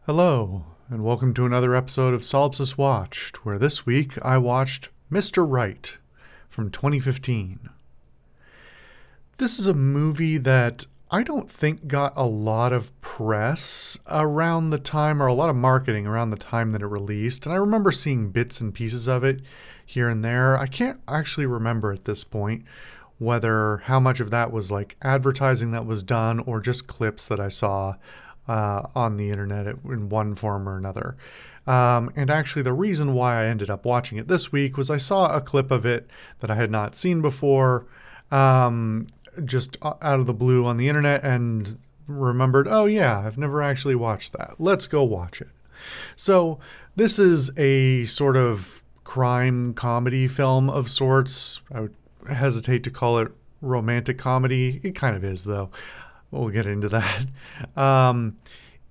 Hello, and welcome to another episode of Solipsist Watched, where this week I watched Mr. Right from 2015. This is a movie that I don't think got a lot of press around the time, or a lot of marketing around the time that it released, and I remember seeing bits and pieces of it here and there. I can't actually remember at this point whether how much of that was like advertising that was done or just clips that I saw on the internet in one form or another. And actually, the reason why I ended up watching it this week was I saw a clip of it that I had not seen before, just out of the blue on the internet, and remembered, oh yeah, I've never actually watched that. Let's go watch it. So this is a sort of crime comedy film of sorts. I would hesitate to call it romantic comedy. It kind of is, though. We'll get into that.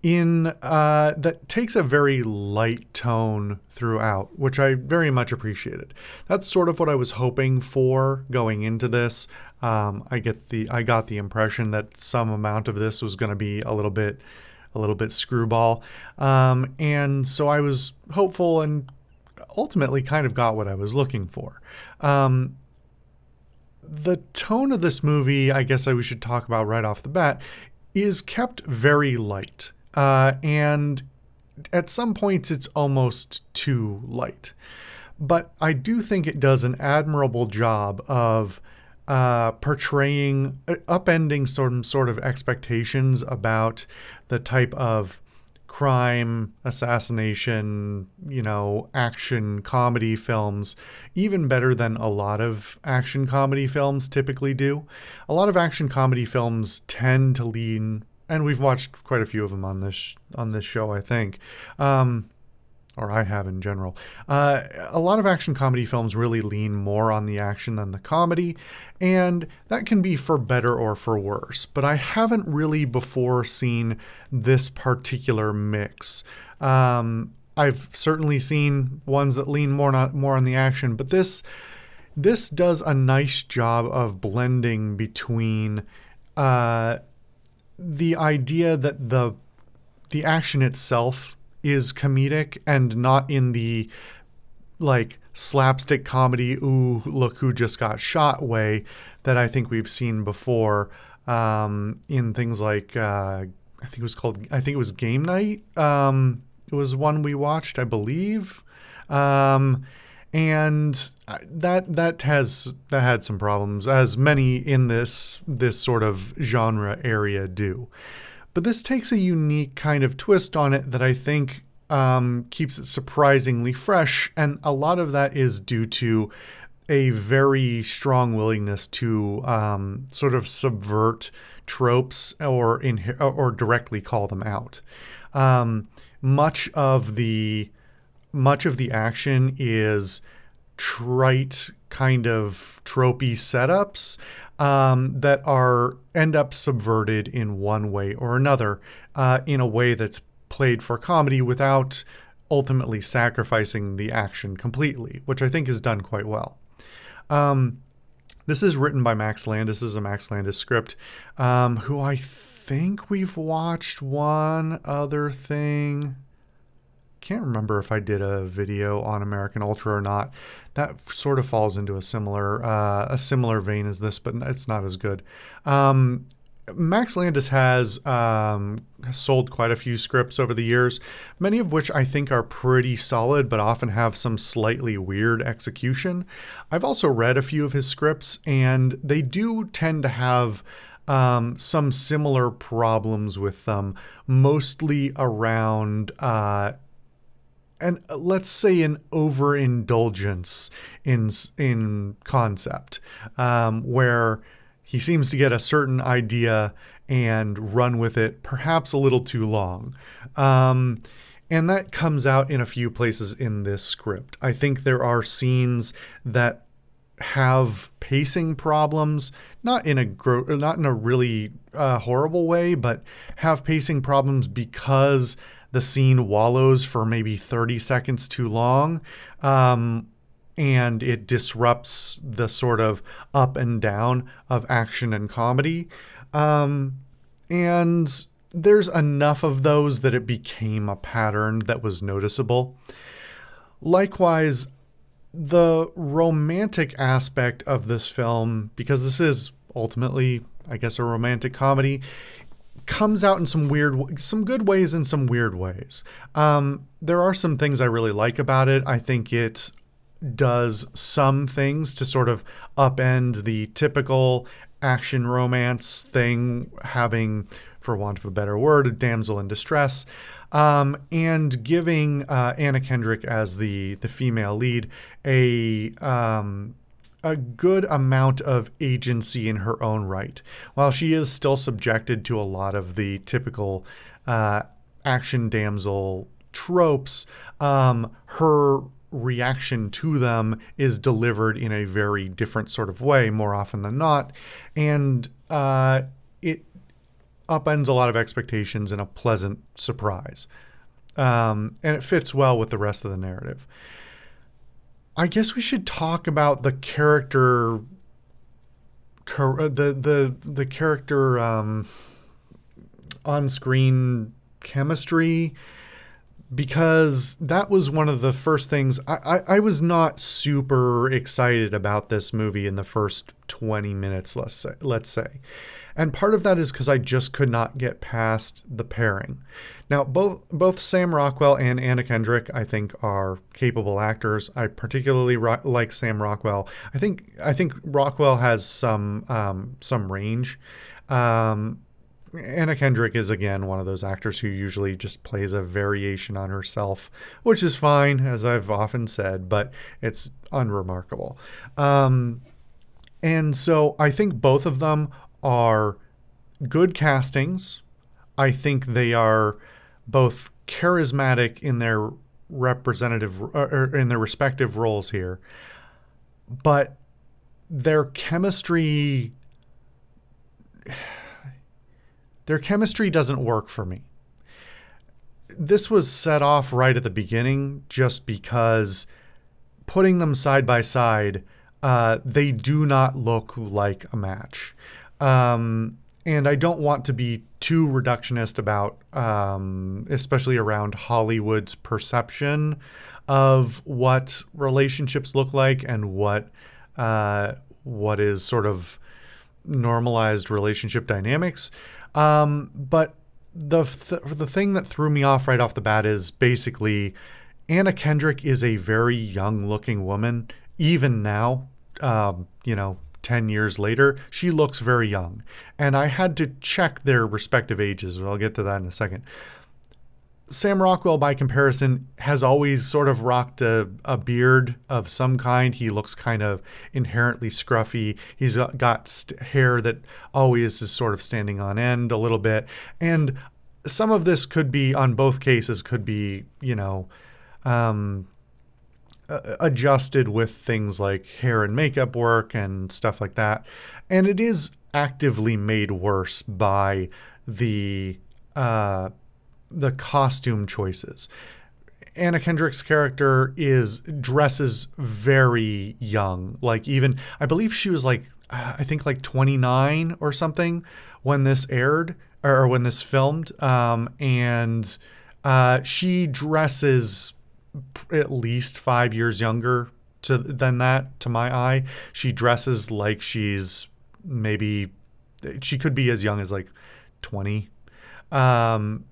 That takes a very light tone throughout, which I very much appreciated. That's sort of what I was hoping for going into this. I got the impression that some amount of this was going to be a little bit screwball, and so I was hopeful and ultimately kind of got what I was looking for. The tone of this movie, I guess we should talk about right off the bat, is kept very light. And at some points, it's almost too light. But I do think it does an admirable job of portraying, upending some sort of expectations about the type of crime, assassination, action comedy films, even better than a lot of action comedy films typically do. A lot of action comedy films tend to lean, and we've watched quite a few of them on this show, I think, or I have in general. A lot of action comedy films really lean more on the action than the comedy, and that can be for better or for worse. But I haven't really before seen this particular mix. I've certainly seen ones that lean more on the action, but this does a nice job of blending between the idea that the action itself is comedic and not in the like slapstick comedy, ooh, look who just got shot way that I think we've seen before in things like I think it was Game Night. It was one we watched, I believe. And that had some problems, as many in this sort of genre area do. But this takes a unique kind of twist on it that I think keeps it surprisingly fresh, and a lot of that is due to a very strong willingness to sort of subvert tropes or directly call them out. Much of the action is trite, kind of tropey setups that end up subverted in one way or another, in a way that's played for comedy without ultimately sacrificing the action completely, which I think is done quite well. This is written by Max Landis. This is a Max Landis script, who I think we've watched one other thing. Can't remember if I did a video on American Ultra or not. That sort of falls into a similar vein as this, but it's not as good. Max Landis has sold quite a few scripts over the years, many of which I think are pretty solid, but often have some slightly weird execution. I've also read a few of his scripts, and they do tend to have some similar problems with them, mostly around and let's say an overindulgence in concept, where he seems to get a certain idea and run with it perhaps a little too long. And that comes out in a few places in this script. I think there are scenes that have pacing problems, not in a really horrible way, but have pacing problems because the scene wallows for maybe 30 seconds too long, and it disrupts the sort of up and down of action and comedy. And there's enough of those that it became a pattern that was noticeable. Likewise, the romantic aspect of this film, because this is ultimately, I guess, a romantic comedy, comes out in some good ways and some weird ways. There are some things I really like about it. I think it does some things to sort of upend the typical action romance thing, having, for want of a better word, a damsel in distress, and giving Anna Kendrick as the female lead a good amount of agency in her own right. While she is still subjected to a lot of the typical action damsel tropes, her reaction to them is delivered in a very different sort of way more often than not. And it upends a lot of expectations in a pleasant surprise. And it fits well with the rest of the narrative. I guess we should talk about the character, the character on-screen chemistry, because that was one of the first things. I was not super excited about this movie in the first 20 minutes, let's say. And part of that is because I just could not get past the pairing. Now, both Sam Rockwell and Anna Kendrick, I think, are capable actors. I particularly like Sam Rockwell. I think Rockwell has some range. Anna Kendrick is, again, one of those actors who usually just plays a variation on herself, which is fine, as I've often said, but it's unremarkable. And so I think both of them are good castings. I think they are both charismatic in their in their respective roles here, but their chemistry doesn't work for me. This was set off right at the beginning just because putting them side by side, they do not look like a match. And I don't want to be too reductionist about, especially around Hollywood's perception of what relationships look like and what is sort of normalized relationship dynamics. But the thing that threw me off right off the bat is basically Anna Kendrick is a very young looking woman. Even now, 10 years later, she looks very young. And I had to check their respective ages. I'll get to that in a second. Sam Rockwell, by comparison, has always sort of rocked a beard of some kind. He looks kind of inherently scruffy. He's got hair that always is sort of standing on end a little bit. And some of this could be, on both cases, could be, adjusted with things like hair and makeup work and stuff like that. And it is actively made worse by the costume choices. Anna Kendrick's character dresses very young. Like, even, I believe she was like 29 or something when this aired or when this filmed. And she dresses at least 5 years younger than that to my eye. She dresses like she could be as young as like 20. And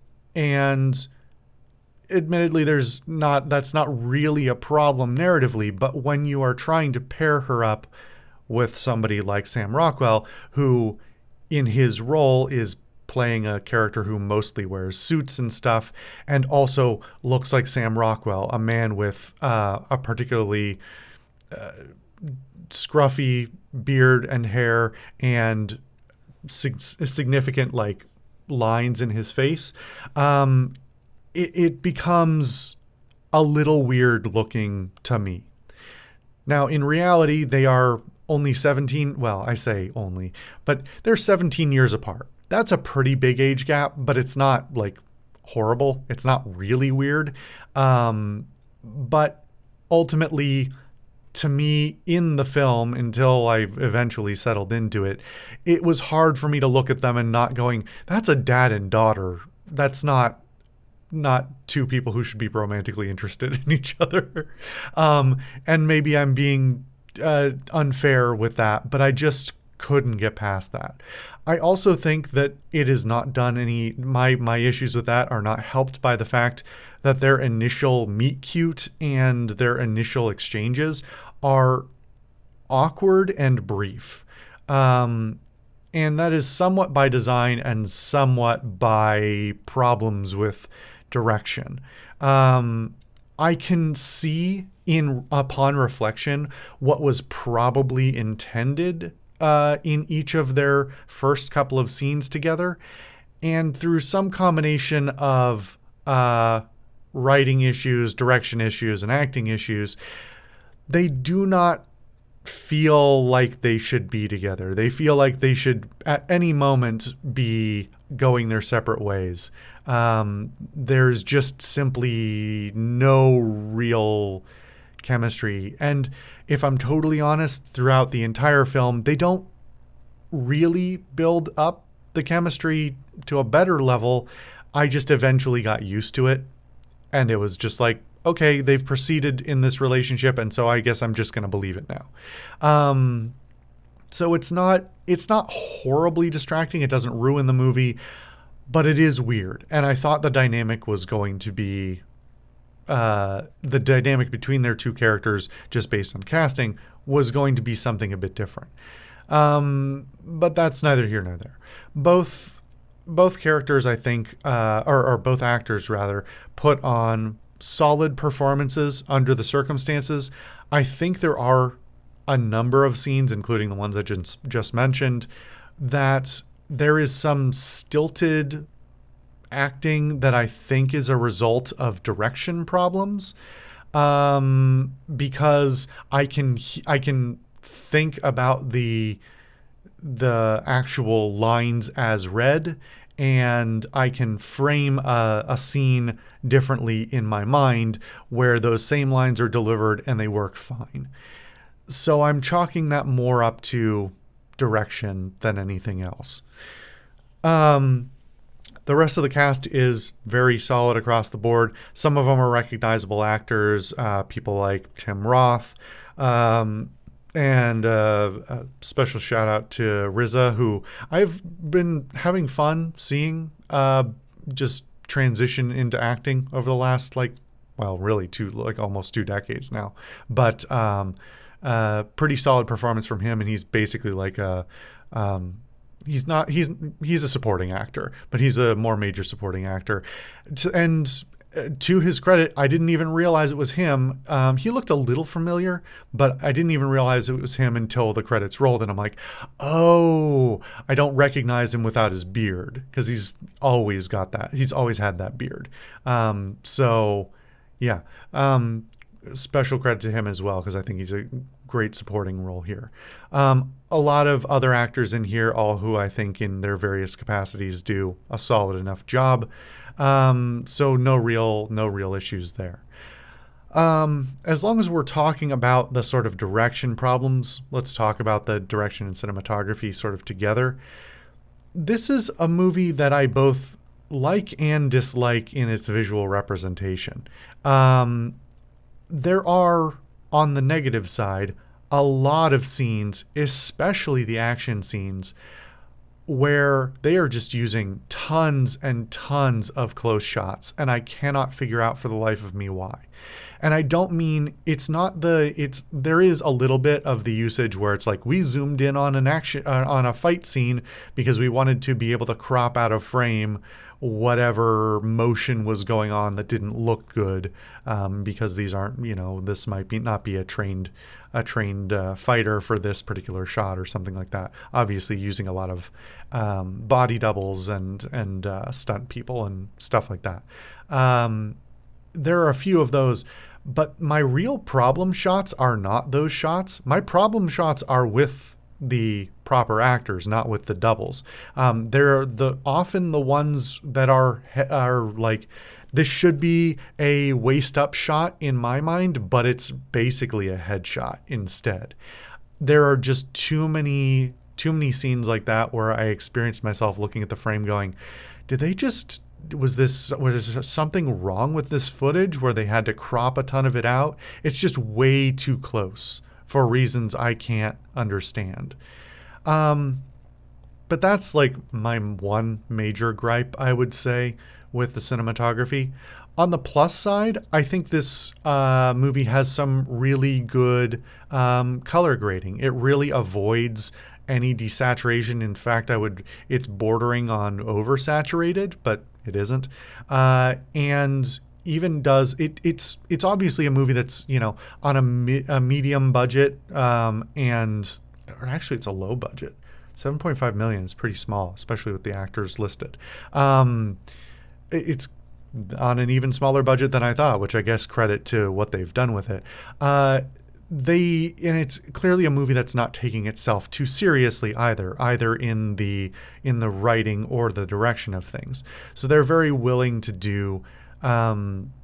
admittedly, that's not really a problem narratively, but when you are trying to pair her up with somebody like Sam Rockwell, who in his role is playing a character who mostly wears suits and stuff, and also looks like Sam Rockwell, a man with a particularly scruffy beard and hair and significant like lines in his face, it becomes a little weird looking to me. Now, in reality, they are only 17. Well, I say only, but they're 17 years apart. That's a pretty big age gap, but it's not like horrible. It's not really weird. But ultimately, to me in the film, until I eventually settled into it, it was hard for me to look at them and not going, that's a dad and daughter. That's not two people who should be romantically interested in each other. And maybe I'm being unfair with that, but I just couldn't get past that. I also think that it is not done any, my issues with that are not helped by the fact that their initial meet cute and their initial exchanges are awkward and brief. And that is somewhat by design and somewhat by problems with direction. I can see upon reflection what was probably intended in each of their first couple of scenes together, and through some combination of writing issues, direction issues, and acting issues, they do not feel like they should be together. They feel like they should at any moment be going their separate ways. There's just simply no real chemistry. And if I'm totally honest, throughout the entire film, they don't really build up the chemistry to a better level. I just eventually got used to it. And it was just like, okay, they've proceeded in this relationship, and so I guess I'm just going to believe it now. So it's not horribly distracting. It doesn't ruin the movie, but it is weird. And I thought the dynamic was going to be the dynamic between their two characters, just based on casting, was going to be something a bit different. But that's neither here nor there. Both characters, I think, or both actors rather, put on solid performances under the circumstances. I think there are a number of scenes, including the ones I just mentioned, that there is some stilted acting that I think is a result of direction problems, because I can think about the actual lines as read, and I can frame a scene differently in my mind where those same lines are delivered and they work fine. So I'm chalking that more up to direction than anything else. The rest of the cast is very solid across the board. Some of them are recognizable actors, people like Tim Roth, and a special shout out to RZA, who I've been having fun seeing just transition into acting over the last almost 2 decades now. But pretty solid performance from him, and he's basically like he's a supporting actor, but he's a more major supporting actor. And to his credit, I didn't even realize it was him. He looked a little familiar, but I didn't even realize it was him until the credits rolled. And I'm like, oh, I don't recognize him without his beard, because he's always got that. He's always had that beard. So yeah, special credit to him as well, because I think he's a great supporting role here. A lot of other actors in here, all who I think in their various capacities do a solid enough job. So no real issues there. As long as we're talking about the sort of direction problems, let's talk about the direction and cinematography sort of together. This is a movie that I both like and dislike in its visual representation. There are, on the negative side, a lot of scenes, especially the action scenes, where they are just using tons and tons of close shots, and I cannot figure out for the life of me why. And I don't mean there is a little bit of the usage where it's like we zoomed in on on a fight scene because we wanted to be able to crop out of frame whatever motion was going on that didn't look good, because these aren't, this might not be a trained fighter for this particular shot or something like that. Obviously using a lot of body doubles and stunt people and stuff like that. There are a few of those, but my real problem shots are not those shots. My problem shots are with the proper actors, not with the doubles. They're often the ones that are like, this should be a waist up shot in my mind, but it's basically a headshot instead. There are just too many scenes like that where I experienced myself looking at the frame going, did they just, was something wrong with this footage where they had to crop a ton of it out? It's just way too close for reasons I can't understand. But that's like my one major gripe, I would say, with the cinematography. On the plus side, I think this movie has some really good color grading. It really avoids any desaturation. In fact, it's bordering on oversaturated, but it isn't. And even does it's obviously a movie that's, on a medium budget, and or actually it's a low budget. 7.5 million is pretty small, especially with the actors listed. It's on an even smaller budget than I thought, which I guess credit to what they've done with it. And it's clearly a movie that's not taking itself too seriously either in the writing or the direction of things. So they're very willing to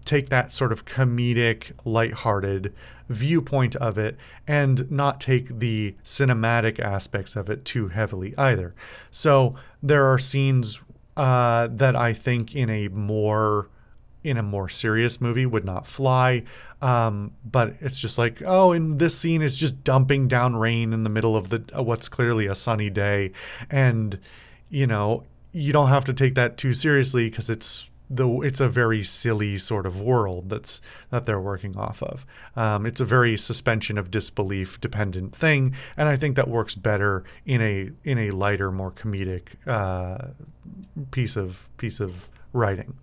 take that sort of comedic, lighthearted viewpoint of it and not take the cinematic aspects of it too heavily either. So there are scenes that I think in a more serious movie would not fly. But it's just like, oh, in this scene it's just dumping down rain in the middle of what's clearly a sunny day. And, you don't have to take that too seriously because it's a very silly sort of world that they're working off of. It's a very suspension of disbelief dependent thing, and I think that works better in a lighter, more comedic piece of writing.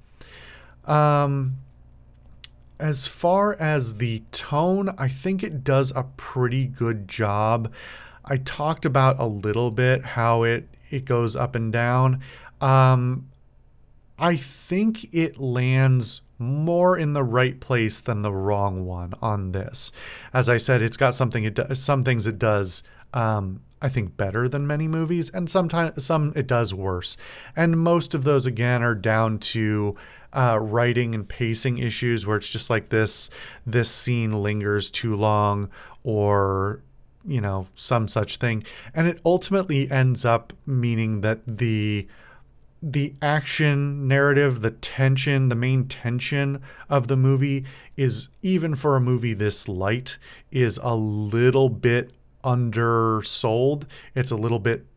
As far as the tone, I think it does a pretty good job. I talked about a little bit how it goes up and down. I think it lands more in the right place than the wrong one on this. As I said, it's got some things it does, I think, better than many movies, and sometimes some it does worse. And most of those, again, are down to writing and pacing issues where it's just like this scene lingers too long, or some such thing. And it ultimately ends up meaning that the action narrative, the tension, the main tension of the movie is, even for a movie this light, is a little bit undersold. It's a little bit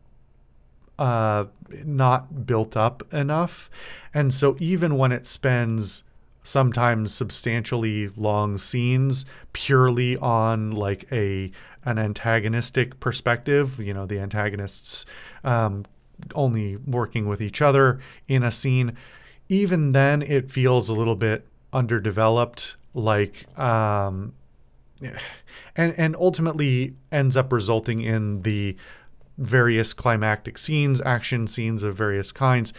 not built up enough. And so even when it spends sometimes substantially long scenes purely on like an antagonistic perspective, the antagonists only working with each other in a scene, even then it feels a little bit underdeveloped, like and ultimately ends up resulting in the various climactic scenes, action scenes of various kinds,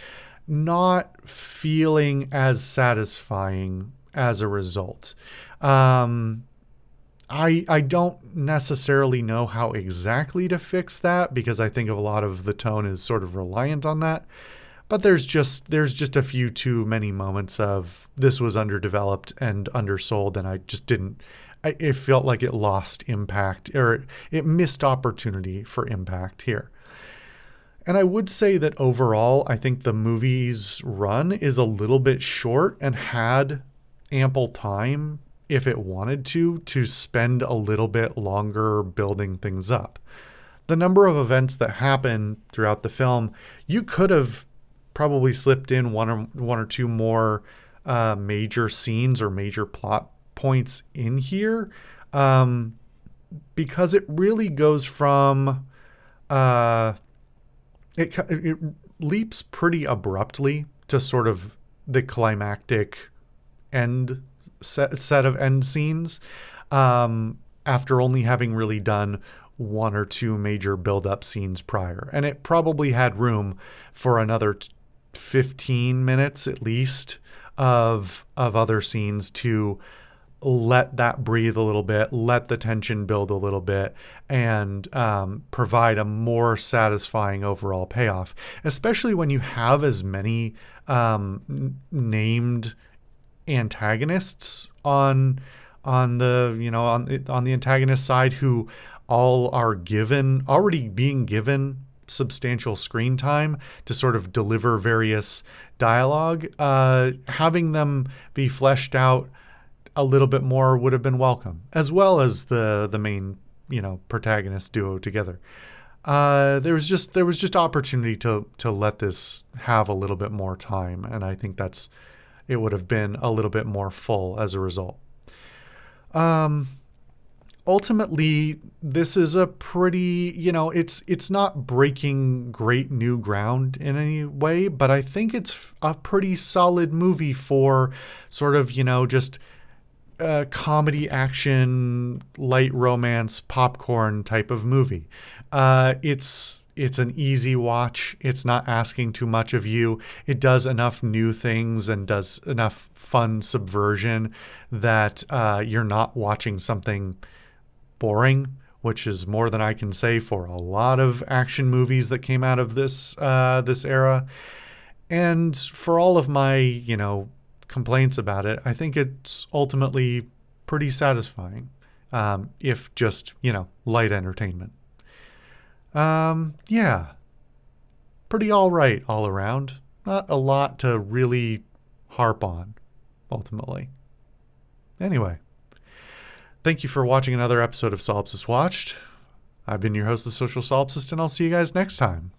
not feeling as satisfying as a result. I don't necessarily know how exactly to fix that, because I think a lot of the tone is sort of reliant on that. But there's just a few too many moments of this was underdeveloped and undersold, and I just didn't. It felt like it lost impact, or it missed opportunity for impact here. And I would say that overall, I think the movie's run is a little bit short and had ample time, if it wanted to spend a little bit longer building things up. The number of events that happen throughout the film, you could have probably slipped in one or two more major scenes or major plot points in here, because it really goes from it leaps pretty abruptly to sort of the climactic end set of end scenes, after only having really done one or two major build-up scenes prior. And it probably had room for another 15 minutes at least of other scenes to let that breathe a little bit, let the tension build a little bit, and provide a more satisfying overall payoff, especially when you have as many named antagonists on the antagonist side, who all are already being given substantial screen time to sort of deliver various dialogue. Having them be fleshed out a little bit more would have been welcome, as well as the main protagonist duo together. There was just opportunity to let this have a little bit more time, and I think it would have been a little bit more full as a result. Ultimately, this is a pretty, it's not breaking great new ground in any way, but I think it's a pretty solid movie for sort of, just comedy, action, light romance, popcorn type of movie. It's an easy watch. It's not asking too much of you. It does enough new things and does enough fun subversion that you're not watching something boring, which is more than I can say for a lot of action movies that came out of this era. And for all of my, complaints about it, I think it's ultimately pretty satisfying, if just, light entertainment. Yeah, pretty all right all around. Not a lot to really harp on, ultimately. Anyway, thank you for watching another episode of Solipsist Watched. I've been your host, the Social Solipsist, and I'll see you guys next time.